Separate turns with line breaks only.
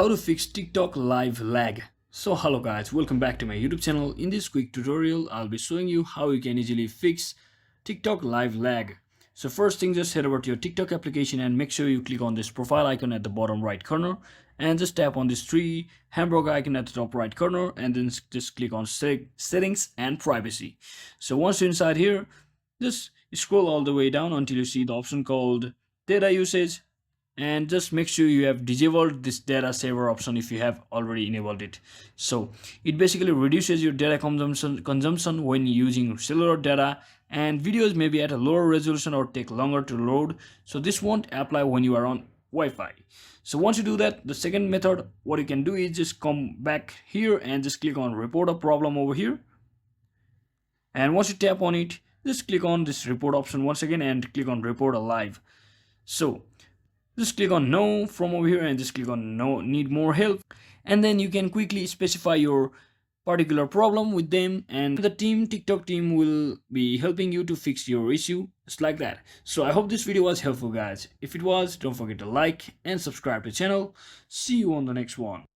How to fix TikTok live lag. So hello guys, welcome back to my YouTube channel. In this quick tutorial I'll be showing you how you can easily fix TikTok live lag. So first thing, just head over to your TikTok application and make sure you click on this profile icon at the bottom right corner and just tap on this three hamburger icon at the top right corner and then just click on settings and privacy. So once you're inside here, just scroll all the way down until you see the option called data usage, and just make sure you have disabled this data saver option if you have already enabled it. So it basically reduces your data consumption when using cellular data, and videos may be at a lower resolution or take longer to load, so this won't apply when you are on Wi-Fi. So once you do that, the second method, what you can do is just come back here and just click on report a problem over here, and once you tap on it, just click on this report option once again and click on report a live. So just click on no from over here and just click on no, need more help, and then you can quickly specify your particular problem with them, and the TikTok team will be helping you to fix your issue just like that. So I hope this video was helpful guys. If it was, don't forget to like and subscribe to the channel. See you on the next one.